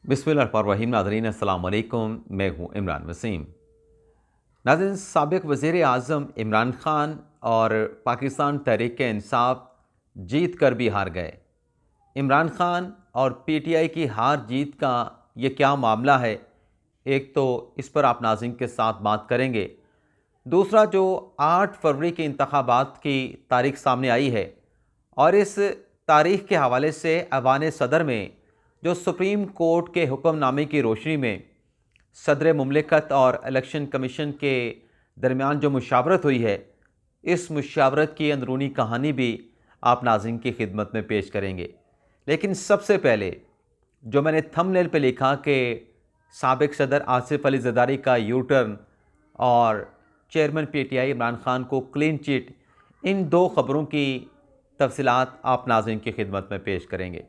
बिस्मिल्लाहिर्रहमानिर्रहीम। नाज़रीन अस्सलाम वालेकुम, मैं हूँ इमरान वसीम। नाज़रीन, साबिक़ वज़ीर आज़म इमरान ख़ान और पाकिस्तान तहरीक-ए-इंसाफ़ जीत कर भी हार गए। इमरान ख़ान और पीटीआई की हार जीत का ये क्या मामला है, एक तो इस पर आप नाज़रीन के साथ बात करेंगे। दूसरा, जो 8 फरवरी के इंतख़ाबात की तारीख़ सामने आई है और इस तारीख़ के हवाले से ऐवान सदर में जो सुप्रीम कोर्ट के हुक्मनामे की रोशनी में सदर मुमलिकत और इलेक्शन कमीशन के दरमियान जो मुशावरत हुई है, इस मुशावरत की अंदरूनी कहानी भी आप नाज़रीन की खिदमत में पेश करेंगे। लेकिन सबसे पहले जो मैंने थंबनेल पे लिखा कि साबिक़ सदर आसिफ अली ज़रदारी का यू टर्न और चेयरमैन पीटीआई इमरान ख़ान को क्लीन चिट, इन दो ख़बरों की तफसीलात आप नाज़रीन की खिदमत में पेश करेंगे।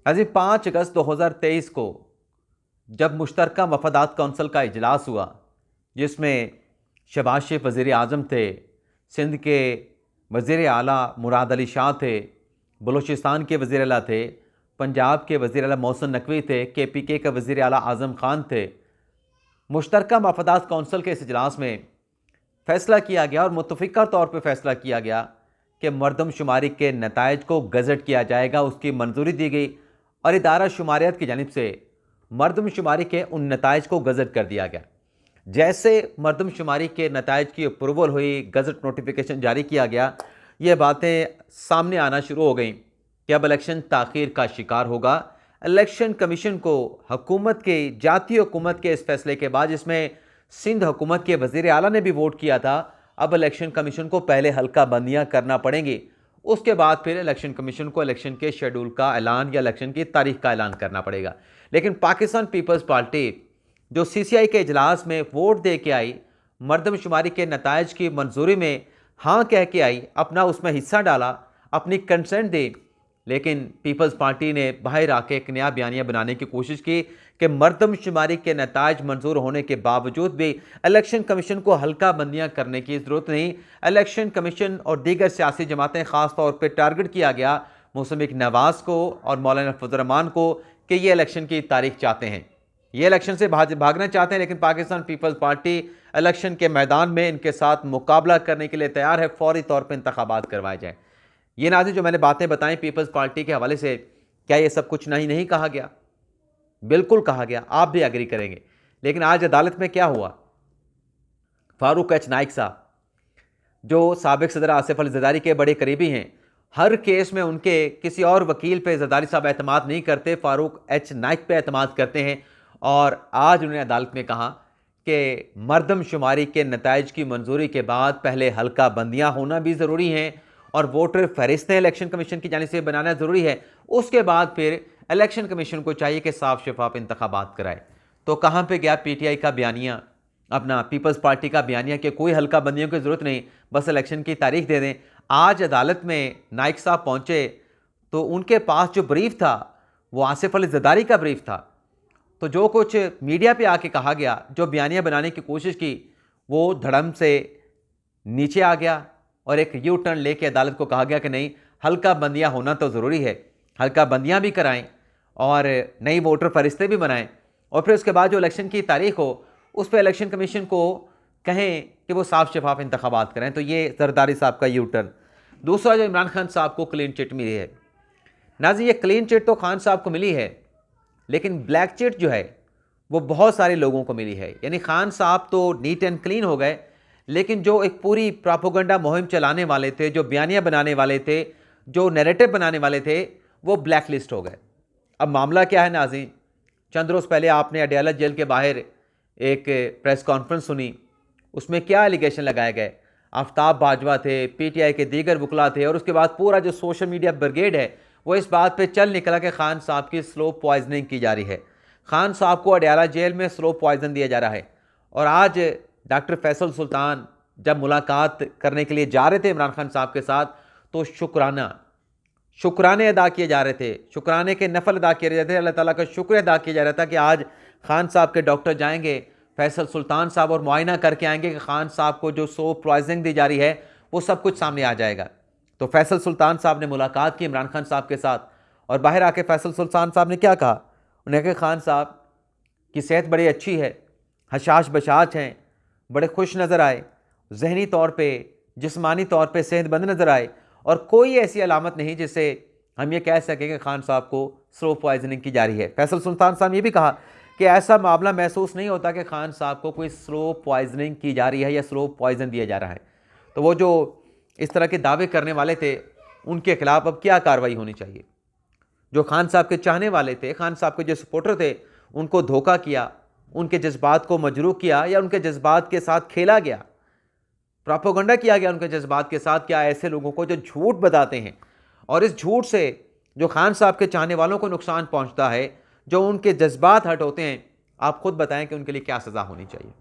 नाज़रीन, 5 अगस्त 2023 को जब मुश्तरका मफादात कौंसिल का इजलास हुआ, जिसमें शहबाज शरीफ वज़ीर आज़म थे, सिंध के वज़ीर आला मुराद अली शाह थे, बलूचिस्तान के वज़ीर आला थे, पंजाब के वज़ीर आला मोहसिन नकवी थे, केपीके का वज़ीर आला आज़म खान थे। मुश्तरका मफादात कौंसिल के इस इजलास में फ़ैसला किया गया और मुतफ़िक़ा तौर पर फ़ैसला किया गया कि मरदमशुमारी के नताइज को गज़ट किया जाएगा। उसकी मंजूरी दी गई और इदारा शुमारियात की जानिब से मरदमशुमारी के उन नताइज को गज़ट कर दिया गया। जैसे मरदमशुमारी के नताइज की अप्रूवल हुई, गज़ट नोटिफिकेशन जारी किया गया, ये बातें सामने आना शुरू हो गई कि अब इलेक्शन ताख़ीर का शिकार होगा। इलेक्शन कमीशन को हुकूमत के, जाती हुकूमत के इस फैसले के बाद, जिसमें सिंध हुकूमत के वज़ीर आला ने भी वोट किया था, अब इलेक्शन कमीशन को पहले हल्का बंदियाँ करना पड़ेंगी। उसके बाद फिर इलेक्शन कमीशन को इलेक्शन के शेड्यूल का ऐलान या इलेक्शन की तारीख का ऐलान करना पड़ेगा। लेकिन पाकिस्तान पीपल्स पार्टी जो सीसीआई के इजलास में वोट दे के आई, मरदमशुमारी के नताइज की मंजूरी में हाँ कह के आई, अपना उसमें हिस्सा डाला, अपनी कंसेंट दी, लेकिन पीपल्स पार्टी ने बाहर आके एक नया बयानिया बनाने की कोशिश की कि मरदमशुमारी के नताइज मंजूर होने के बावजूद भी इलेक्शन कमीशन को हल्का बंदियाँ करने की ज़रूरत नहीं। इलेक्शन कमीशन और दीगर सियासी जमातें ख़ास तौर पर टारगेट किया गया मौसमिक नवाज़ को और मौलाना फजल रहमान को कि ये इलेक्शन की तारीख चाहते हैं, ये इलेक्शन से भागना चाहते हैं। लेकिन पाकिस्तान पीपल्स पार्टी इलेक्शन के मैदान में इनके साथ मुकाबला करने के लिए तैयार है, फौरी तौर पर इंतखाबात करवाए जाएँ। ये नाज़रीन, जो मैंने बातें बताई पीपल्स पार्टी के हवाले से, क्या ये सब कुछ नहीं कहा गया? बिल्कुल कहा गया, आप भी एग्री करेंगे। लेकिन आज अदालत में क्या हुआ? फारूक एच नाइक साहब, जो साबिक़ सदर आसिफ अली ज़रदारी के बड़े करीबी हैं, हर केस में उनके किसी और वकील पे ज़रदारी साहब एतमाद नहीं करते, फारूक एच नाइक पे एतमाद करते हैं। और आज उन्होंने अदालत में कहा कि मरदमशुमारी के नताइज की मंजूरी के बाद पहले हल्का बंदियाँ होना भी ज़रूरी हैं और वोटर फहरिस्तें इलेक्शन कमीशन की जानिब से बनाना ज़रूरी है। उसके बाद फिर इलेक्शन कमीशन को चाहिए कि साफ शफाफ इंतखाबात कराए। तो कहाँ पे गया पीटीआई का बयानिया, अपना पीपल्स पार्टी का बयानिया कि कोई हल्का बंदियों की ज़रूरत नहीं, बस इलेक्शन की तारीख दे दें। आज अदालत में नाइक साहब पहुँचे तो उनके पास जो ब्रीफ था वो आसिफ अली ज़रदारी का ब्रीफ था। तो जो कुछ मीडिया पे आके कहा गया, जो बयानिया बनाने की कोशिश की, वो धड़म से नीचे आ गया और एक यू टर्न लेके अदालत को कहा गया कि नहीं, हल्का बंदियाँ होना तो ज़रूरी है, हल्का बंदियाँ भी कराएं और नई वोटर फरिश्ते भी बनाएं और फिर उसके बाद जो इलेक्शन की तारीख हो उस पर इलेक्शन कमीशन को कहें कि वो साफ शफाफ इंतखाबात करें। तो ये ज़रदारी साहब का यू टर्न। दूसरा, जो इमरान खान साहब को क्लीन चिट मिली है, नाज़रीन, ये क्लीन चिट तो खान साहब को मिली है, लेकिन ब्लैक चिट जो है वो बहुत सारे लोगों को मिली है। यानी खान साहब तो नीट एंड क्लीन हो गए, लेकिन जो एक पूरी प्रोपेगेंडा मुहिम चलाने वाले थे, जो बयानिया बनाने वाले थे, जो नैरेटिव बनाने वाले थे, वो ब्लैक लिस्ट हो गए। अब मामला क्या है नाज़रीन, चंद रोज़ पहले आपने अडयाला जेल के बाहर एक प्रेस कॉन्फ्रेंस सुनी, उसमें क्या एलिगेशन लगाए गए? आफ्ताब बाजवा थे, पीटीआई के दीगर वकला थे और उसके बाद पूरा जो सोशल मीडिया ब्रिगेड है वो इस बात पे चल निकला कि खान साहब की स्लो पॉइजनिंग की जा रही है, खान साहब को अडयाला जेल में स्लो पॉइजन दिया जा रहा है। और आज डॉक्टर फैसल सुल्तान जब मुलाकात करने के लिए जा रहे थे इमरान खान साहब के साथ, तो शुक्राने अदा किए जा रहे थे, शुक्राने के नफल अदा किए जा रहे थे, अल्लाह ताला का शुक्र अदा किया जा रहा था कि आज खान साहब के डॉक्टर जाएंगे फैसल सुल्तान साहब और मुआयना करके आएंगे कि खान साहब को जो स्लो पॉइजनिंग दी जा रही है वो सब कुछ सामने आ जाएगा। तो फैसल सुल्तान साहब ने मुलाकात की इमरान खान साहब के साथ और बाहर आके फैसल सुल्तान साहब ने क्या कहा? उन्होंने कहा खान साहब की सेहत बड़ी अच्छी है, हशाश बशाश हैं, बड़े खुश नज़र आए, जहनी तौर पे जिस्मानी तौर पे सेहतमंद नज़र आए और कोई ऐसी अलामत नहीं जिससे हम ये कह सकें कि खान साहब को स्लो पॉइजनिंग की जा रही है। फैसल सुल्तान साहब ये भी कहा कि ऐसा मामला महसूस नहीं होता कि खान साहब को कोई स्लो पॉइजनिंग की जा रही है या स्लो पॉइजन दिया जा रहा है। तो वो जो इस तरह के दावे करने वाले थे उनके खिलाफ अब क्या कार्रवाई होनी चाहिए? जो खान साहब के चाहने वाले थे, खान साहब के जो सपोर्टर थे, उनको धोखा किया, उनके जज्बात को मजरूह किया या उनके जज्बात के साथ खेला गया, प्रोपेगेंडा किया गया उनके जज्बात के साथ। क्या ऐसे लोगों को जो झूठ बताते हैं और इस झूठ से जो खान साहब के चाहने वालों को नुकसान पहुंचता है, जो उनके जज्बात हर्ट होते हैं, आप खुद बताएं कि उनके लिए क्या सज़ा होनी चाहिए।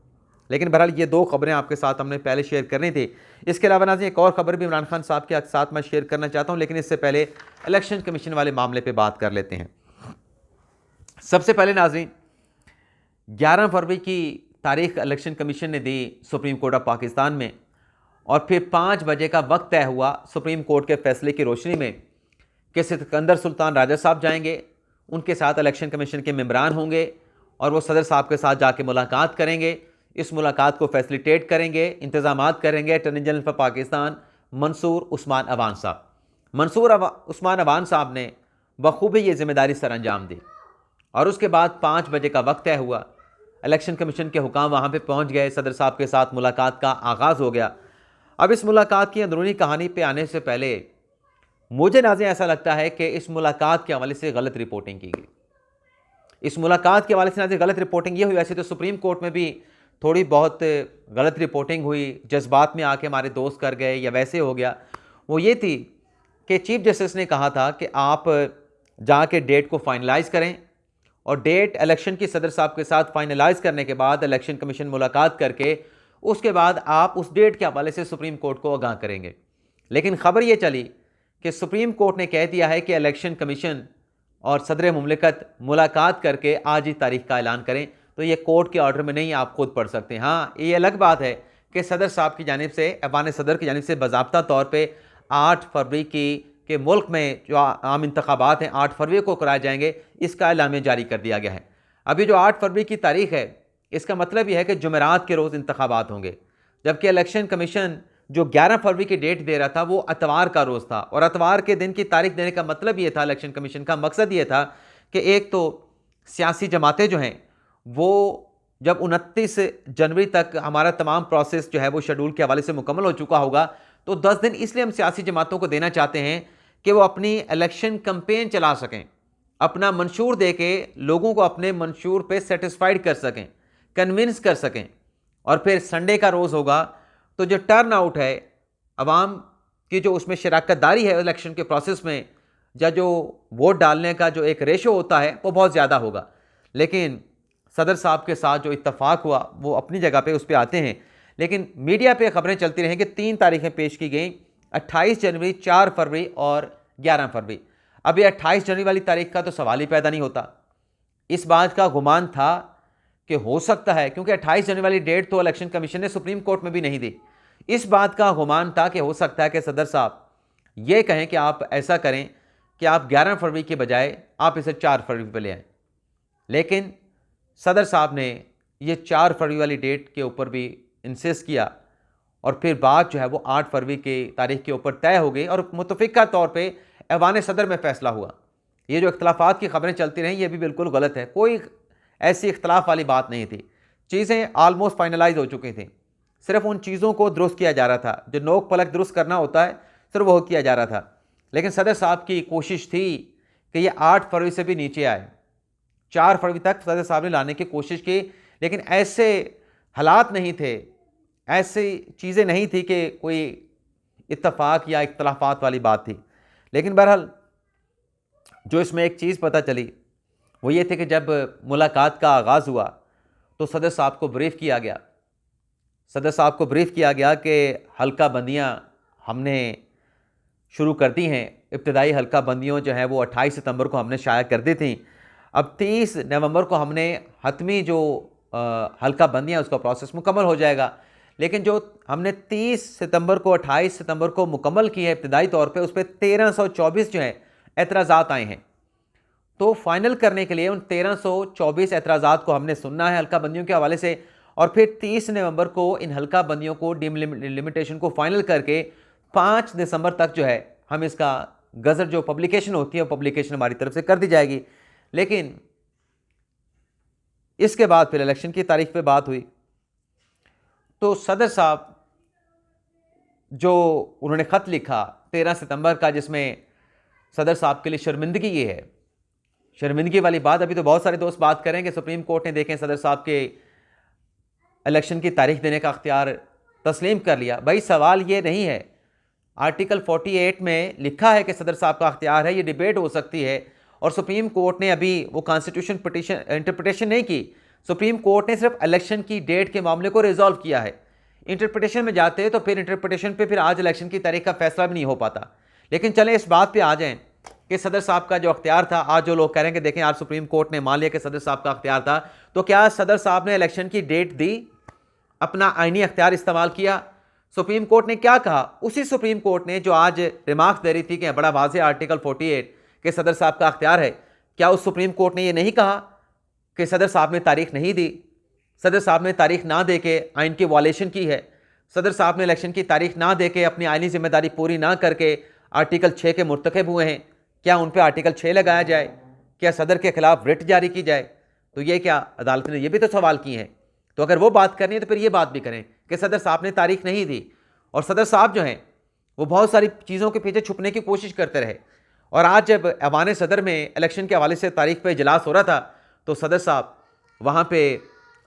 लेकिन बहरहाल ये दो खबरें आपके साथ हमने पहले शेयर करनी थी। इसके अलावा नाज़रीन एक और खबर भी इमरान खान साहब के साथ मैं शेयर करना चाहता हूँ, लेकिन इससे पहले इलेक्शन कमीशन वाले मामले पर बात कर लेते हैं। सबसे पहले नाज़रीन 11 फरवरी की तारीख इलेक्शन कमीशन ने दी सुप्रीम कोर्ट ऑफ पाकिस्तान में और फिर 5 बजे का वक्त तय हुआ सुप्रीम कोर्ट के फैसले की रोशनी में कि सिकंदर सुल्तान राजा साहब जाएंगे, उनके साथ इलेक्शन कमीशन के मेंबरान होंगे और वो सदर साहब के साथ जाके मुलाकात करेंगे। इस मुलाकात को फैसिलिटेट करेंगे, इंतजामात करेंगे attorney general for Pakistan Mansoor Usman Awan साहब। मंसूर उस्मान अवान साहब ने बखूबी ये जिम्मेदारी सर अंजाम दी और उसके बाद 5 बजे का वक्त तय हुआ। इलेक्शन कमीशन के हुकाम वहाँ पे पहुँच गए, सदर साहब के साथ मुलाकात का आगाज़ हो गया। अब इस मुलाकात की अंदरूनी कहानी पे आने से पहले मुझे नाज़रीन ऐसा लगता है कि इस मुलाकात के हवाले से गलत रिपोर्टिंग की गई। इस मुलाकात के हवाले से नाज़रीन गलत रिपोर्टिंग ये हुई, ऐसे तो सुप्रीम कोर्ट में भी थोड़ी बहुत गलत रिपोर्टिंग हुई, जज्बात में आके हमारे दोस्त कर गए या वैसे हो गया। वो ये थी कि चीफ जस्टिस ने कहा था कि आप जाके डेट को फाइनलाइज़ करें और डेट इलेक्शन की सदर साहब के साथ फाइनलाइज़ करने के बाद इलेक्शन कमीशन मुलाकात करके उसके बाद आप उस डेट के हवाले से सुप्रीम कोर्ट को आगाह करेंगे। लेकिन ख़बर ये चली कि सुप्रीम कोर्ट ने कह दिया है कि इलेक्शन कमीशन और सदर मुमलिकत मुलाकात करके आज ही तारीख का ऐलान करें। तो ये कोर्ट के ऑर्डर में नहीं, आप खुद पढ़ सकते हैं। हाँ, ये अलग बात है कि सदर साहब की जानिब से, ऐवान सदर की जानिब से बाज़ाब्ता तौर पर 8 फरवरी के मुल्क में जो आम इंतखाबात हैं 8 फरवरी को कराए जाएंगे, इसका ऐलामिया जारी कर दिया गया है। अभी जो 8 फरवरी की तारीख है, इसका मतलब यह है कि जुमेरात के रोज़ इंतखाबात होंगे, जबकि इलेक्शन कमीशन जो 11 फरवरी की डेट दे रहा था वो अतवार का रोज़ था। और अतवार के दिन की तारीख देने का मतलब ये था, इलेक्शन कमीशन का मकसद ये था कि एक तो सियासी जमातें जो हैं वो जब 29 जनवरी तक हमारा तमाम प्रोसेस जो है वो शेड्यूल के हवाले से मुकम्मल हो चुका होगा, तो 10 दिन इसलिए हम सियासी जमातों को देना चाहते हैं कि वो अपनी इलेक्शन कैंपेन चला सकें, अपना मंशूर दे के लोगों को अपने मंशूर पे सेटिस्फाइड कर सकें, कन्विंस कर सकें। और फिर संडे का रोज़ होगा तो जो टर्न आउट है अवाम की, जो उसमें शराकतदारी है इलेक्शन के प्रोसेस में, या जो वोट डालने का जो एक रेशो होता है वो बहुत ज़्यादा होगा। लेकिन सदर साहब के साथ जो इत्तफाक हुआ वो अपनी जगह पे उस पर आते हैं। लेकिन मीडिया पे खबरें चलती रहीं कि 3 तारीखें पेश की गई, 28 जनवरी, 4 फरवरी और 11 फरवरी। अब ये 28 जनवरी वाली तारीख का तो सवाल ही पैदा नहीं होता। इस बात का गुमान था कि हो सकता है, क्योंकि 28 जनवरी वाली डेट तो इलेक्शन कमीशन ने सुप्रीम कोर्ट में भी नहीं दी, इस बात का गुमान था कि हो सकता है कि सदर साहब ये कहें कि आप ऐसा करें कि आप 11 फरवरी के बजाय आप इसे 4 फरवरी पर ले आएँ। लेकिन सदर साहब ने ये 4 फरवरी वाली डेट के ऊपर भी इंसिस्ट किया और फिर बात जो है वो 8 फरवरी की तारीख के ऊपर तय हो गई और मुतफ़िका तौर पे ऐवान सदर में फ़ैसला हुआ। ये जो इख्तलाफात की खबरें चलती रहीं ये भी बिल्कुल गलत है, कोई ऐसी इख्तलाफ वाली बात नहीं थी। चीज़ें आलमोस्ट फाइनलाइज हो चुकी थी, सिर्फ उन चीज़ों को दुरुस्त किया जा रहा था, जो नोक पलक दुरुस्त करना होता है सिर्फ वो किया जा रहा था। लेकिन सदर साहब की कोशिश थी कि ये 8 फरवरी से भी नीचे आए, 4 फरवरी तक सदर साहब ने लाने की कोशिश की, लेकिन ऐसे हालात नहीं थे, ऐसी चीज़ें नहीं थी कि कोई इत्तफाक या इख्तलाफात वाली बात थी। लेकिन बहरहाल जो इसमें एक चीज़ पता चली वो ये थी कि जब मुलाकात का आगाज़ हुआ तो सदर साहब को ब्रीफ़ किया गया, सदर साहब को ब्रीफ़ किया गया कि हल्का बंदियाँ हमने शुरू कर दी हैं। इब्तदाई हल्का बंदियों जो है वो 28 सितंबर को हमने शाया कर दी थी। अब 30 नवंबर को हमने हतमी जो हल्का बंदियाँ उसका प्रोसेस मुकम्मल हो जाएगा। लेकिन जो हमने 30 सितंबर को 28 सितंबर को मुकम्मल की है इब्तदाई तौर पे, उस पर 1324 जो है एतराज़ात आए हैं। तो फाइनल करने के लिए उन 1324 एतराज़ात को हमने सुनना है हल्का बंदियों के हवाले से, और फिर 30 नवंबर को इन हल्का बंदियों को डिलिमिटेशन को फाइनल करके 5 दिसंबर तक जो है हम इसका गज़र जो पब्लिकेशन होती है वो पब्लिकेशन हमारी तरफ से कर दी जाएगी। लेकिन इसके बाद फिर इलेक्शन की तारीख पे बात हुई तो सदर साहब जो उन्होंने ख़त लिखा 13 सितंबर का, जिसमें सदर साहब के लिए शर्मिंदगी ये है, शर्मिंदगी वाली बात, अभी तो बहुत सारे दोस्त बात करें कि सुप्रीम कोर्ट ने देखें सदर साहब के इलेक्शन की तारीख देने का अख्तियार तस्लीम कर लिया। भाई सवाल ये नहीं है, आर्टिकल 48 में लिखा है कि सदर साहब का अख्तियार है, ये डिबेट हो सकती है, और सुप्रीम कोर्ट ने अभी वो कॉन्स्टिट्यूशन पिटीशन इंटरप्रिटेशन नहीं की, सुप्रीम कोर्ट ने सिर्फ इलेक्शन की डेट के मामले को रिजॉल्व किया है। इंटरप्रिटेशन में जाते हैं तो फिर इंटरप्रिटेशन पे फिर आज इलेक्शन की तारीख का फैसला भी नहीं हो पाता। लेकिन चलें इस बात पे आ जाएं कि सदर साहब का जो अख्तियार था, आज जो लोग कह रहे हैं कि देखें आज सुप्रीम कोर्ट ने मान लिया कि सदर साहब का अख्तियार था, तो क्या सदर साहब ने इलेक्शन की डेट दी, अपना आईनी अख्तियार इस्तेमाल किया? सुप्रीम कोर्ट ने क्या कहा? उसी सुप्रीम कोर्ट ने जो आज रिमार्क दे रही थी कि बड़ा वाज़ेह आर्टिकल 48 के सदर साहब का अख्तियार है, क्या उस सुप्रीम कोर्ट ने ये नहीं कहा कि सदर साहब ने तारीख नहीं दी, सदर साहब ने तारीख ना दे के आइन की वायलेशन की है, सदर साहब ने इलेक्शन की तारीख ना दे के अपनी आइनी जिम्मेदारी पूरी ना करके आर्टिकल 6 के मुर्तकब हुए हैं, क्या उन पर आर्टिकल 6 लगाया जाए? क्या सदर के खिलाफ रिट जारी की जाए? तो ये क्या अदालत ने ये भी तो सवाल किए हैं। तो अगर वो बात करनी है तो फिर ये बात भी करें कि सदर साहब ने तारीख नहीं दी, और सदर साहब जो हैं वो बहुत सारी चीज़ों के पीछे छुपने की कोशिश करते रहे। और आज जब ऐवान सदर में इलेक्शन के हवाले से तारीख पर इजलास हो रहा था तो सदर साहब वहाँ पे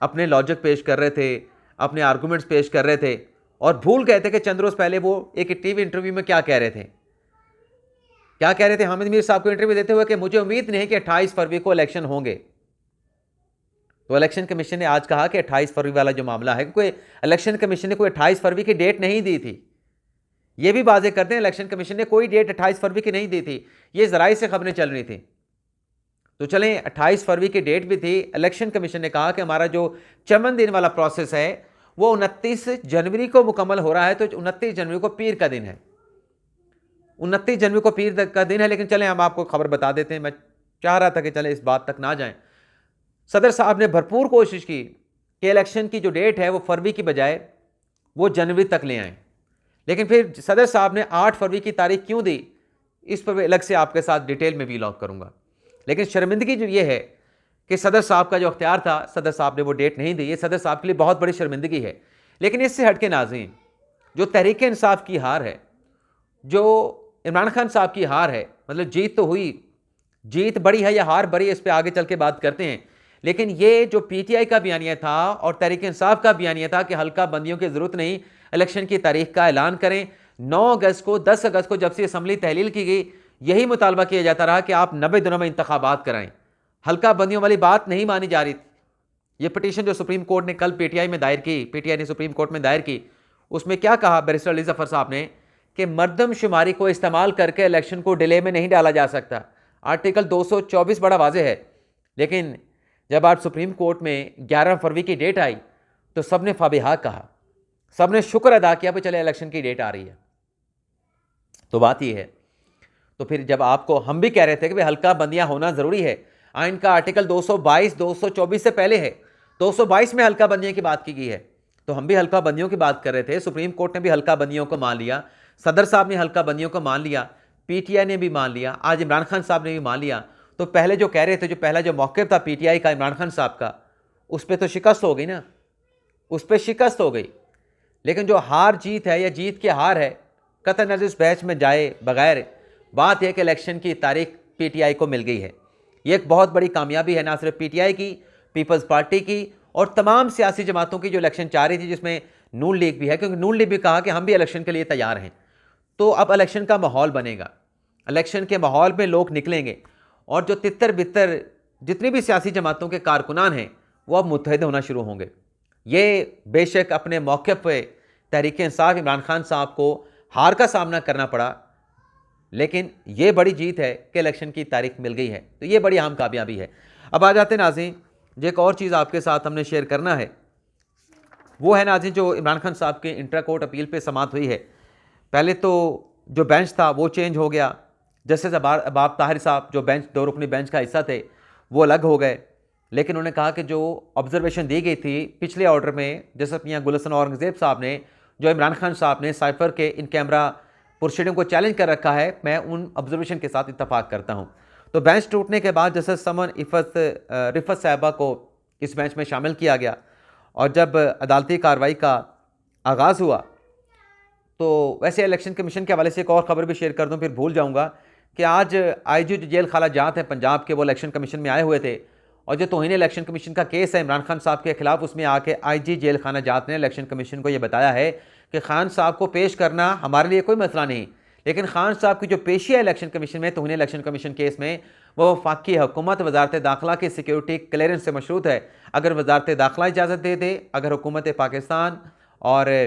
अपने लॉजिक पेश कर रहे थे, अपने आर्गूमेंट्स पेश कर रहे थे, और भूल गए थे कि चंद रोज़ पहले वो एक टीवी इंटरव्यू में क्या कह रहे थे, क्या कह रहे थे हामिद मीर साहब को इंटरव्यू देते हुए कि मुझे उम्मीद नहीं कि 28 फरवरी को इलेक्शन होंगे। तो इलेक्शन कमीशन ने आज कहा कि 28 फरवरी वाला जो मामला है, कोई इलेक्शन कमीशन ने कोई 28 फरवरी की डेट नहीं दी थी। ये भी वाज़ेह करते हैं इलेक्शन कमीशन ने कोई डेट 28 फरवरी की नहीं दी थी, ये ज़राए से खबरें चल रही थी। तो चलें 28 फरवरी की डेट भी थी, इलेक्शन कमीशन ने कहा कि हमारा जो चमन दिन वाला प्रोसेस है वो 29 जनवरी को मुकम्मल हो रहा है, तो 29 जनवरी को पीर का दिन है, 29 जनवरी को पीर का दिन है। लेकिन चलें हम आपको खबर बता देते हैं, मैं चाह रहा था कि चलें इस बात तक ना जाएं। सदर साहब ने भरपूर कोशिश की कि इलेक्शन की जो डेट है वो फरवरी की बजाय वो जनवरी तक ले आएँ, लेकिन फिर सदर साहब ने 8 फरवरी की तारीख क्यों दी, इस पर अलग से आपके साथ डिटेल में वीलॉग करूँगा। लेकिन शर्मिंदगी जो ये है कि सदर साहब का जो अख्तियार था, सदर साहब ने वो डेट नहीं दी, ये सदर साहब के लिए बहुत बड़ी शर्मिंदगी है। लेकिन इससे हट के नाज़रीन, जो तहरीक इंसाफ की हार है, जो इमरान खान साहब की हार है, मतलब जीत तो हुई, जीत बड़ी है या हार बड़ी है, इस पर आगे चल के बात करते हैं। लेकिन ये जो PTI का बयानिया था और तहरीक इंसाफ का बयानिया था कि हल्का बंदियों की ज़रूरत नहीं, इलेक्शन की तारीख का ऐलान करें, 9 अगस्त को 10 अगस्त को जब से असम्बली तहलील की गई, यही मुतालबा किया जाता रहा कि आप 90 दिनों में इंतखाबात कराएं। हल्का बंदियों वाली बात नहीं मानी जा रही। ये पिटीशन जो सुप्रीम कोर्ट ने कल PTI में दायर की, PTI ने सुप्रीम कोर्ट में दायर की, उसमें क्या कहा बैरिस्टर अली ज़फ़र साहब ने कि मर्दमशुमारी को इस्तेमाल करके इलेक्शन को डिले में नहीं डाला जा सकता। आर्टिकल 224 बड़ा वाज़ेह है। लेकिन जब आज सुप्रीम कोर्ट में 11 फरवरी की डेट आई तो सब ने फाबिहा कहा, सब ने शुक्र अदा किया कि चले इलेक्शन की डेट आ रही है। तो बात यह है, तो फिर जब आपको हम भी कह रहे थे कि भाई हल्का बंदियां होना ज़रूरी है, आइन का आर्टिकल 222 224 से पहले है, 222 में हल्का बंदियों की बात की गई है, तो हम भी हल्का बंदियों की बात कर रहे थे। सुप्रीम कोर्ट ने भी हल्का बंदियों को मान लिया, सदर साहब ने हल्का बंदियों को मान लिया, PTI ने भी मान लिया, आज इमरान खान साहब ने भी मान लिया। तो पहले जो कह रहे थे, जो पहला जो मौक़िफ़ था PTI का इमरान खान साहब का, उस पर तो शिकस्त हो गई ना, उस पर शिकस्त हो गई। लेकिन जो हार जीत है या जीत की हार है, कतई नज़र इस बहस में जाए बगैर, बात यह कि इलेक्शन की तारीख PTI को मिल गई है। ये एक बहुत बड़ी कामयाबी है, ना सिर्फ PTI की, पीपल्स पार्टी की और तमाम सियासी जमातों की जो इलेक्शन चाह रही थी, जिसमें नून लीग भी है, क्योंकि नून लीग भी कहा कि हम भी इलेक्शन के लिए तैयार हैं। तो अब इलेक्शन का माहौल बनेगा, इलेक्शन के माहौल में लोग निकलेंगे और जो तितर बितर जितनी भी सियासी जमातों के कारकुनान हैं वो अब मुत्तहिद होना शुरू होंगे। ये बेशक अपने मौके पर तहरीक इंसाफ इमरान खान साहब को हार का सामना करना पड़ा, लेकिन ये बड़ी जीत है कि इलेक्शन की तारीख मिल गई है, तो ये बड़ी अहम कामयाबी है। अब आ जाते हैं नाज़रीन, जो एक और चीज़ आपके साथ हमने शेयर करना है वो है नाज़रीन, जो इमरान खान साहब के इंट्रा कोर्ट अपील पे समाअत हुई है। पहले तो जो बेंच था वो चेंज हो गया, जस्टिस अबाब ताहिर साहब जो बेंच 2 रुकनी बेंच का हिस्सा थे वो अलग हो गए, लेकिन उन्होंने कहा कि जो ऑब्जर्वेशन दी गई थी पिछले ऑर्डर में, जैसे मियां गुल हसन औरंगज़ेब साहब ने, जो इमरान खान साहब ने साइफर के इन कैमरा प्रोसीडिंग को चैलेंज कर रखा है, मैं उन ऑब्जर्वेशन के साथ इत्तफाक करता हूँ। तो बेंच टूटने के बाद जस्टिस समन रिफत साहिबा को इस बेंच में शामिल किया गया, और जब अदालती कार्रवाई का आगाज़ हुआ तो वैसे इलेक्शन कमीशन के हवाले से एक और ख़बर भी शेयर कर दूं, फिर भूल जाऊंगा कि आज आईजी जो जेल खाला जात हैं पंजाब के, वो इलेक्शन कमीशन में आए हुए थे, और जो तौहीन इलेक्शन कमीशन का केस है इमरान खान साहब के खिलाफ, उसमें आके आईजी जेल खाना जात ने इलेक्शन कमीशन को ये बताया है कि खान साहब को पेश करना हमारे लिए कोई मसला नहीं, लेकिन खान साहब की जो पेशी है इलेक्शन कमीशन में, तौहीन इलेक्शन कमीशन केस में, वो वफाकी हुकूमत वजारत दाखिला की सिक्योरिटी क्लियरेंस से मशरूत है। अगर वजारत दाखिला इजाज़त दे दे, अगर हुकूमत पाकिस्तान और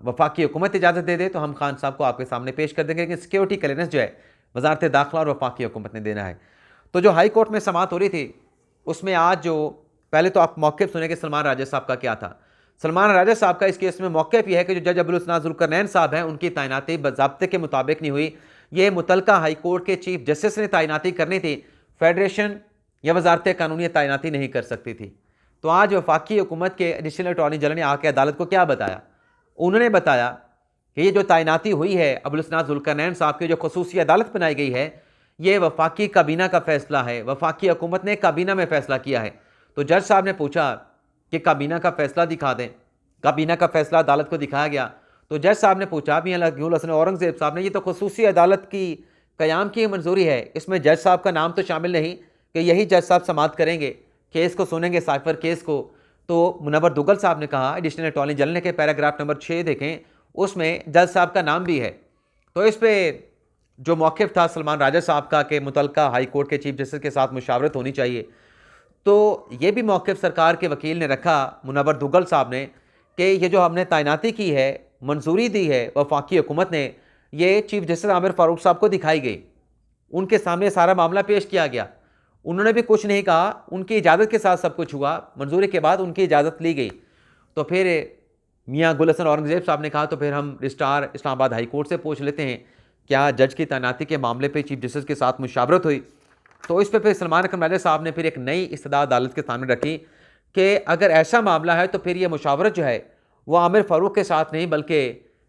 वफाकी हुकूमत इजाज़त दे दे तो हम खान साहब को आपके सामने पेश कर देंगे, लेकिन सिक्योरिटी क्लियरेंस जो है वजारत दाखिला और वफाकी हुकूमत ने देना है। तो जो हाई कोर्ट में समाअत हो रही थी उसमें आज जो पहले तो आप मौक़िफ़ सुने कि सलमान राजा साहब का क्या था। सलमान राजा साहब का इस केस में मौक़िफ़ यह है कि जो जज अबुल हसन ज़ुल्करनैन साहब हैं उनकी तैनाती बाज़ाब्ते के मुताबिक नहीं हुई। ये मुतलका हाई कोर्ट के चीफ जस्टिस ने तैनाती करनी थी, फेडरेशन या वजारत कानूनी तैनाती नहीं कर सकती थी। तो आज वफाकी हुकूमत के एडिशनल अटॉर्नी जनरल ने आके अदालत को क्या बताया, उन्होंने बताया कि ये जो तैनाती हुई है अबुल हसन ज़ुल्करनैन साहब की, जो खसूसी अदालत बनाई गई है, ये वफाकी काबीना का फ़ैसला है, वफाकी हुकूमत ने काबीना में फ़ैसला किया है। तो जज साहब ने पूछा कि काबीना का फ़ैसला दिखा दें, काबीना का फ़ैसला अदालत को दिखाया गया। तो जज साहब ने पूछा मियां गुल हसन औरंगज़ेब साहब ने, ये तो खसूसी अदालत की क़याम की मंजूरी है, इसमें जज साहब का नाम तो शामिल नहीं कि यही जज साहब समाअत करेंगे, केस को सुनेंगे, साइफर केस को। तो मुनव्वर दुग्गल साहब ने कहा, एडिशनल अटॉर्नी जनरल के पैराग्राफ नंबर 6 देखें, उसमें जज साहब का नाम भी है। तो इस पर जो मौक़िफ़ था सलमान राजा साहब का कि मुतलका हाई कोर्ट के चीफ जस्टिस के साथ मुशावरत होनी चाहिए, तो ये भी मौक़िफ़ सरकार के वकील ने रखा, मुनव्वर दुग्गल साहब ने, कि ये जो हमने तैनाती की है, मंजूरी दी है वफाकी हुकूमत ने, ये चीफ जस्टिस आमिर फ़ारूक साहब को दिखाई गई, उनके सामने सारा मामला पेश किया गया, उन्होंने भी कुछ नहीं कहा, उनकी इजाज़त के साथ सब कुछ हुआ, मंजूरी के बाद उनकी इजाज़त ली गई। तो फिर मियां गुल हसन औरंगज़ेब साहब ने कहा तो फिर हम रजिस्ट्रार इस्लामाबाद हाई कोर्ट से पूछ लेते हैं क्या जज की तैनाती के मामले पे चीफ जस्टिस के साथ मुशावरत हुई। तो इस पर फिर सलमान अकरम राजा साहब ने फिर एक नई इस्तदा अदालत के सामने रखी कि अगर ऐसा मामला है तो फिर ये मुशावरत जो है वो आमिर फ़ारूक के साथ नहीं, बल्कि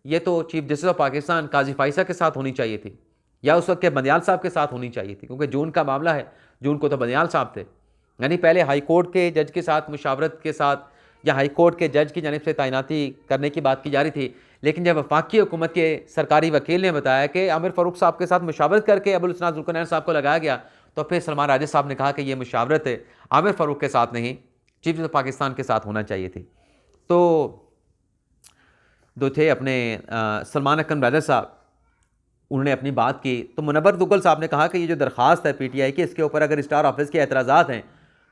ये तो चीफ जस्टिस ऑफ पाकिस्तान काजी फ़ाइसा के साथ होनी चाहिए थी, या उस वक्त के बंदियाल साहब के साथ होनी चाहिए थी, क्योंकि जून का मामला है, जून को तो बंदियाल साहब थे। यानी पहले हाई कोर्ट के जज के साथ मुशावरत के साथ या हाई कोर्ट के जज की जानिब से तैनाती करने की बात की जा रही थी, लेकिन जब वफाकी हुकूमत के सरकारी वकील ने बताया कि आमिर फ़ारूक साहब के साथ मुशावरत करके अबुल हसन ज़ुल्करनैन साहब को लगाया गया, तो फिर सलमान राजा साहब ने कहा कि ये मुशावरत आमिर फ़ारूक के साथ नहीं, चीफ जस्टिस पाकिस्तान के साथ होना चाहिए थी। तो जो थे अपने सलमान अकरम राजा साहब, उन्होंने अपनी बात की। तो मुनव्वर दुग्गल साहब ने कहा कि ये जो दरख्वास्त है पीटीआई की, इसके ऊपर अगर स्टार ऑफिस के एतराज़ात हैं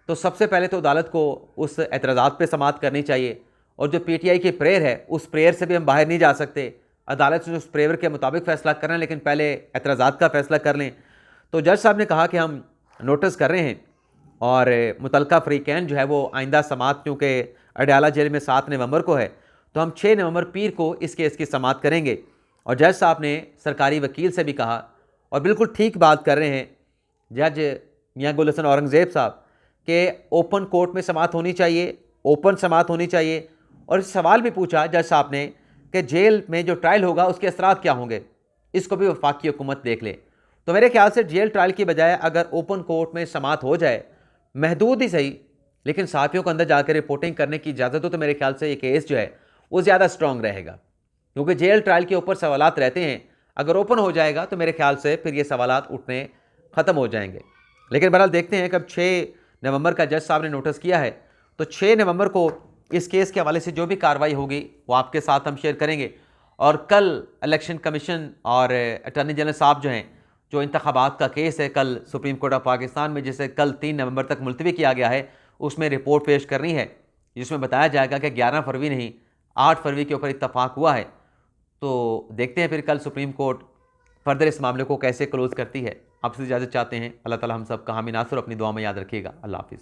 तो सबसे पहले तो अदालत को उस एतराज़ात पे समाअत करनी चाहिए, और जो पीटीआई की प्रेयर है उस प्रेयर से भी हम बाहर नहीं जा सकते, अदालत से उस प्रेयर के मुताबिक फ़ैसला करना, लेकिन पहले एतराज़ात का फ़ैसला कर लें। तो जज साहब ने कहा कि हम नोटिस कर रहे हैं, और मुतलका फ़रीक़ैन जो है वो आइंदा समाअत चूँकि अडयाला जेल में 7 नवंबर को है, तो हम 6 नवंबर पीर को इस केस की समाअत करेंगे। और जज साहब ने सरकारी वकील से भी कहा, और बिल्कुल ठीक बात कर रहे हैं जज मियां गुल हसन औरंगज़ेब साहब, कि ओपन कोर्ट में समाअत होनी चाहिए, ओपन समाअत होनी चाहिए। और सवाल भी पूछा जज साहब ने कि जेल में जो ट्रायल होगा उसके असरात क्या होंगे, इसको भी वफाकी हुकूमत देख ले। तो मेरे ख्याल से जेल ट्रायल की बजाय अगर ओपन कोर्ट में समाअत हो जाए, महदूद ही सही, लेकिन साथियों को अंदर जाकर रिपोर्टिंग करने की इजाज़त हो, तो मेरे ख्याल से ये केस जो है वो ज़्यादा स्ट्रॉन्ग रहेगा, क्योंकि जेल ट्रायल के ऊपर सवालात रहते हैं। अगर ओपन हो जाएगा तो मेरे ख्याल से फिर ये सवालात उठने ख़त्म हो जाएंगे। लेकिन बहरहाल देखते हैं, कब 6 नवंबर का जज साहब ने नोटिस किया है, तो 6 नवंबर को इस केस के हवाले से जो भी कार्रवाई होगी वो आपके साथ हम शेयर करेंगे। और कल इलेक्शन कमीशन और अटॉर्नी जनरल साहब जो हैं, जो इंतखाबात का केस है कल सुप्रीम कोर्ट ऑफ पाकिस्तान में, जिसे कल 3 नवंबर तक मुलतवी किया गया है, उसमें रिपोर्ट पेश करनी है, जिसमें बताया जाएगा कि 11 फरवरी नहीं 8 फरवरी के ऊपर इत्तफाक हुआ है। तो देखते हैं फिर कल सुप्रीम कोर्ट फर्दर इस मामले को कैसे क्लोज़ करती है। आपसे इजाज़त चाहते हैं। अल्लाह ताला हम सब का हामी नासुर अपनी दुआ में याद रखिएगा। अल्लाह हाफिज़।